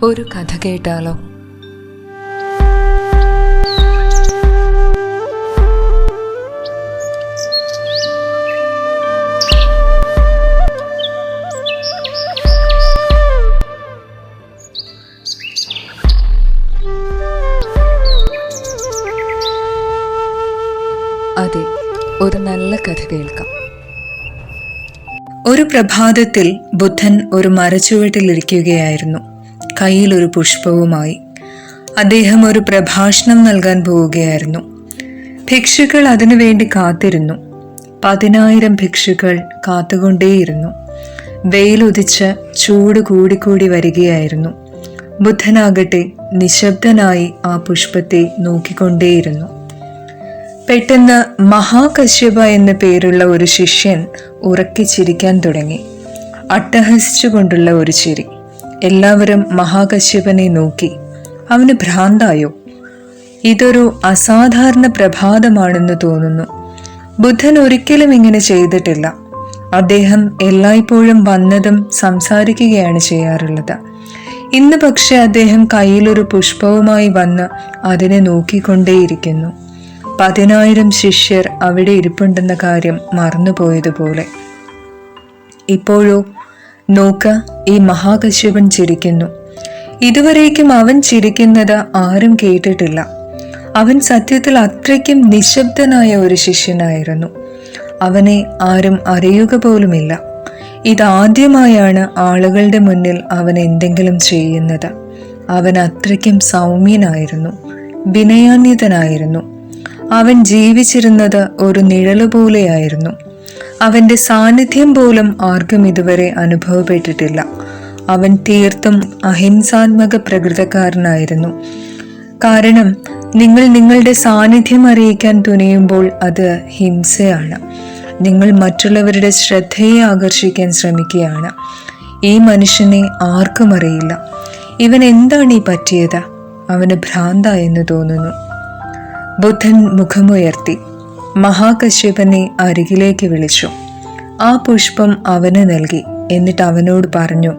ഒരു കഥ കേട്ടാലോ? അതെ, ഒരു നല്ല കഥ കേൾക്കാം. ഒരു പ്രഭാതത്തിൽ ബുദ്ധൻ ഒരു മരച്ചുവട്ടിലിരിക്കുകയായിരുന്നു, കയ്യിൽ ഒരു പുഷ്പവുമായി. അദ്ദേഹം ഒരു പ്രഭാഷണം നൽകാൻ പോവുകയായിരുന്നു. ഭിക്ഷുക്കൾ അതിനുവേണ്ടി കാത്തിരുന്നു. 10,000 ഭിക്ഷുക്കൾ കാത്തുകൊണ്ടേയിരുന്നു. വെയിലുദിച്ച് ചൂട് കൂടിക്കൂടി വരികയായിരുന്നു. ബുദ്ധനാകട്ടെ നിശബ്ദനായി ആ പുഷ്പത്തെ നോക്കിക്കൊണ്ടേയിരുന്നു. പെട്ടെന്ന് മഹാകശ്യപ എന്ന പേരുള്ള ഒരു ശിഷ്യൻ ഉറക്കി ചിരിക്കാൻ തുടങ്ങി. അട്ടഹസിച്ചുകൊണ്ടുള്ള ഒരു ചിരി. എല്ലാവരും മഹാകശ്യപനെ നോക്കി. അവന് ഭ്രാന്തായോ? ഇതൊരു അസാധാരണ പ്രഭാതമാണെന്ന് തോന്നുന്നു. ബുദ്ധൻ ഒരിക്കലും ഇങ്ങനെ ചെയ്തിട്ടില്ല. അദ്ദേഹം എല്ലായ്പ്പോഴും വന്നതും സംസാരിക്കുകയാണ് ചെയ്യാറുള്ളത്. ഇന്ന് പക്ഷെ അദ്ദേഹം കയ്യിലൊരു പുഷ്പവുമായി വന്ന് അതിനെ നോക്കിക്കൊണ്ടേയിരിക്കുന്നു. 10,000 ശിഷ്യർ അവിടെ ഇരിപ്പുണ്ടെന്ന കാര്യം മറന്നുപോയതുപോലെ. ഇപ്പോഴോ നോക്ക, ഈ മഹാകശ്യപൻ ചിരിക്കുന്നു. ഇതുവരേക്കും അവൻ ചിരിക്കുന്നത് ആരും കേട്ടിട്ടില്ല. അവൻ സത്യത്തിൽ അത്രയ്ക്കും നിശബ്ദനായ ഒരു ശിഷ്യനായിരുന്നു. അവനെ ആരും അറിയുക പോലുമില്ല. ഇതാദ്യമായാണ് ആളുകളുടെ മുന്നിൽ അവൻ എന്തെങ്കിലും ചെയ്യുന്നത്. അവൻ അത്രയ്ക്കും സൗമ്യനായിരുന്നു, വിനയാന്വിതനായിരുന്നു. അവൻ ജീവിച്ചിരുന്നത് ഒരു നിഴലുപോലെയായിരുന്നു. അവൻ്റെ സാന്നിധ്യം പോലും ആർക്കും ഇതുവരെ അനുഭവപ്പെട്ടിട്ടില്ല. അവൻ തീർത്തും അഹിംസാത്മക പ്രകൃതക്കാരനായിരുന്നു. കാരണം നിങ്ങൾ നിങ്ങളുടെ സാന്നിധ്യം അറിയിക്കാൻ തുനിയുമ്പോൾ അത് ഹിംസയാണ്. നിങ്ങൾ മറ്റുള്ളവരുടെ ശ്രദ്ധയെ ആകർഷിക്കാൻ ശ്രമിക്കുകയാണ്. ഈ മനുഷ്യനെ ആർക്കും അറിയില്ല. ഇവൻ എന്താണ് ഈ പറ്റിയത്? അവന് ഭ്രാന്തായെന്ന് തോന്നുന്നു. ബുദ്ധൻ മുഖമുയർത്തി മഹാകശ്യപനെ അരികിലേക്ക് വിളിച്ചു. ആ പുഷ്പം അവന് നൽകി. എന്നിട്ട് അവനോട് പറഞ്ഞു,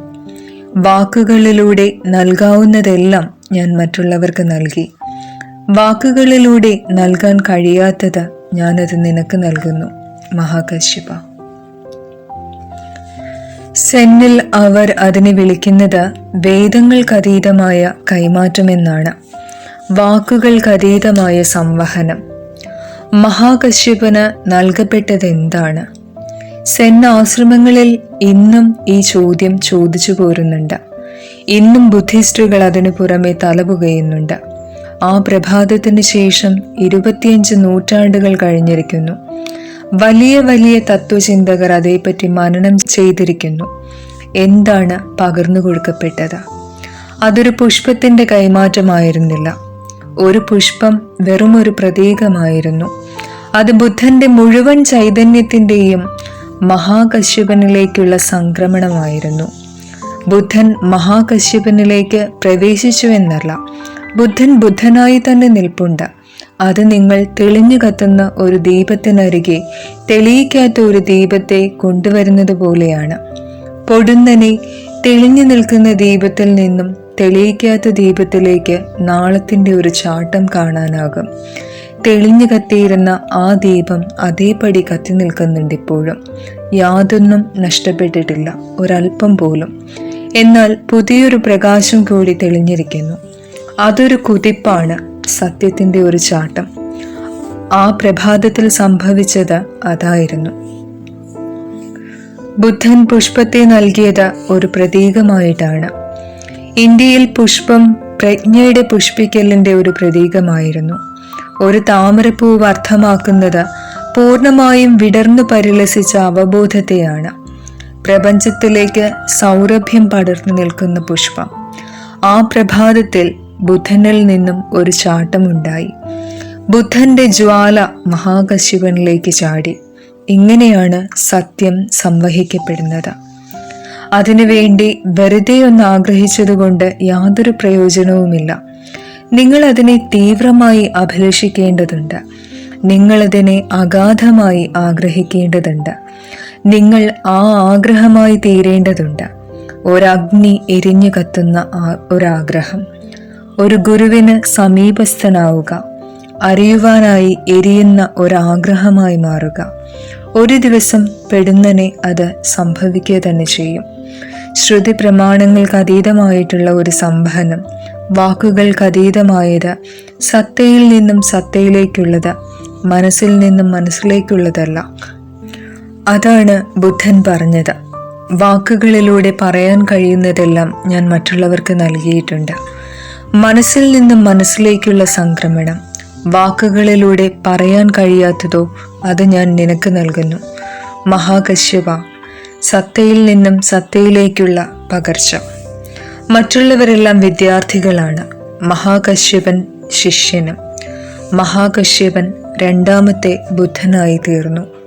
വാക്കുകളിലൂടെ നൽകാവുന്നതെല്ലാം ഞാൻ മറ്റുള്ളവർക്ക് നൽകി. വാക്കുകളിലൂടെ നൽകാൻ കഴിയാത്തത് ഞാനത് നിനക്ക് നൽകുന്നു മഹാകശ്യപ. സെന്നിൽ അവർ അതിനെ വിളിക്കുന്നത് വേദങ്ങൾക്കതീതമായ കൈമാറ്റമെന്നാണ്, വാക്കുകൾക്കതീതമായ സംവഹനം. മഹാകശ്യപന് നൽകപ്പെട്ടത് എന്താണ്? സെൻ ആശ്രമങ്ങളിൽ ഇന്നും ഈ ചോദ്യം ചോദിച്ചു പോരുന്നുണ്ട്. ഇന്നും ബുദ്ധിസ്റ്റുകൾ അതിനു പുറമെ തലപുകയുന്നുണ്ട്. ആ പ്രഭാതത്തിന് ശേഷം 25 നൂറ്റാണ്ടുകൾ കഴിഞ്ഞിരിക്കുന്നു. വലിയ വലിയ തത്വചിന്തകർ അതേപ്പറ്റി മനനം ചെയ്തിരിക്കുന്നു. എന്താണ് പകർന്നു കൊടുക്കപ്പെട്ടത്? അതൊരു പുഷ്പത്തിന്റെ കൈമാറ്റമായിരുന്നില്ല. ഒരു പുഷ്പം വെറും ഒരു പ്രതീകമായിരുന്നു. അത് ബുദ്ധന്റെ മുഴുവൻ ചൈതന്യത്തിൻ്റെയും മഹാകശ്യപനിലേക്കുള്ള സംക്രമണമായിരുന്നു. ബുദ്ധൻ മഹാകശ്യപനിലേക്ക് പ്രവേശിച്ചുവെന്നല്ല, ബുദ്ധൻ ബുദ്ധനായി തന്നെ നിൽപ്പുണ്ട്. അത് നിങ്ങൾ തെളിഞ്ഞു കത്തുന്ന ഒരു ദീപത്തിനരികെ തെളിയിക്കാത്ത ഒരു ദീപത്തെ കൊണ്ടുവരുന്നത് പോലെയാണ്. പൊടുന്നനെ തെളിഞ്ഞു നിൽക്കുന്ന ദീപത്തിൽ നിന്നും തെളിയിക്കാത്ത ദീപത്തിലേക്ക് നാളത്തിൻ്റെ ഒരു ചാട്ടം കാണാനാകും. തെളിഞ്ഞു കത്തിയിരുന്ന ആ ദീപം അതേപടി കത്തി നിൽക്കുന്നുണ്ട് ഇപ്പോഴും. യാതൊന്നും നഷ്ടപ്പെട്ടിട്ടില്ല, ഒരല്പം പോലും. എന്നാൽ പുതിയൊരു പ്രകാശം കൂടി തെളിഞ്ഞിരിക്കുന്നു. അതൊരു കുതിപ്പാണ്, സത്യത്തിൻ്റെ ഒരു ചാട്ടം. ആ പ്രഭാതത്തിൽ സംഭവിച്ചത് അതായിരുന്നു. ബുദ്ധൻ പുഷ്പത്തെ നൽകിയത് ഒരു പ്രതീകമായിട്ടാണ്. ഇന്ത്യയിൽ പുഷ്പം പ്രജ്ഞയുടെ പുഷ്പിക്കലിൻ്റെ ഒരു പ്രതീകമായിരുന്നു. ഒരു താമരപ്പൂവ് അർത്ഥമാക്കുന്നത് പൂർണ്ണമായും വിടർന്നു പരിലസിച്ച അവബോധത്തെയാണ്. പ്രപഞ്ചത്തിലേക്ക് സൗരഭ്യം പടർന്നു നിൽക്കുന്ന പുഷ്പം. ആ പ്രഭാതത്തിൽ ബുദ്ധനിൽ നിന്നും ഒരു ചാട്ടമുണ്ടായി. ബുദ്ധന്റെ ജ്വാല മഹാകശ്യപനിലേക്ക് ചാടി. ഇങ്ങനെയാണ് സത്യം സംവഹിക്കപ്പെടുന്നത്. അതിനുവേണ്ടി വെറുതെ ഒന്ന് ആഗ്രഹിച്ചതുകൊണ്ട് യാതൊരു പ്രയോജനവുമില്ല. നിങ്ങൾ അതിനെ തീവ്രമായി അഭിലഷിക്കേണ്ടതുണ്ട്. നിങ്ങളതിനെ അഗാധമായി ആഗ്രഹിക്കേണ്ടതുണ്ട്. നിങ്ങൾ ആ ആഗ്രഹമായി തീരേണ്ടതുണ്ട്. ഒരഗ്നി എരിഞ്ഞു കത്തുന്ന ഒരാഗ്രഹം. ഒരു ഗുരുവിന് സമീപസ്ഥനാവുക, അറിയുവാനായി എരിയുന്ന ഒരാഗ്രഹമായി മാറുക. ഒരു ദിവസം പെടുന്നനെ അത് സംഭവിക്കുക തന്നെ ചെയ്യും. ശ്രുതി പ്രമാണങ്ങൾക്ക് അതീതമായിട്ടുള്ള ഒരു സംവഹനം, വാക്കുകൾക്ക് അതീതമായത്, സത്തയിൽ നിന്നും സത്തയിലേക്കുള്ളത്, മനസ്സിൽ നിന്നും മനസ്സിലേക്കുള്ളതല്ല. അതാണ് ബുദ്ധൻ പറഞ്ഞത്. വാക്കുകളിലൂടെ പറയാൻ കഴിയുന്നതെല്ലാം ഞാൻ മറ്റുള്ളവർക്ക് നൽകിയിട്ടുണ്ട്. മനസ്സിൽ നിന്നും മനസ്സിലേക്കുള്ള സംക്രമണം, വാക്കുകളിലൂടെ പറയാൻ കഴിയാത്തതോ അത് ഞാൻ നിനക്ക് നൽകുന്നു. മഹാകശ്യപ, സത്തയിൽ നിന്നും സത്തയിലേക്കുള്ള പകർച്ച. മറ്റുള്ളവരെല്ലാം വിദ്യാർത്ഥികളാണ്. മഹാകശ്യപൻ ശിഷ്യനും. മഹാകശ്യപൻ രണ്ടാമത്തെ ബുദ്ധനായി തീർന്നു.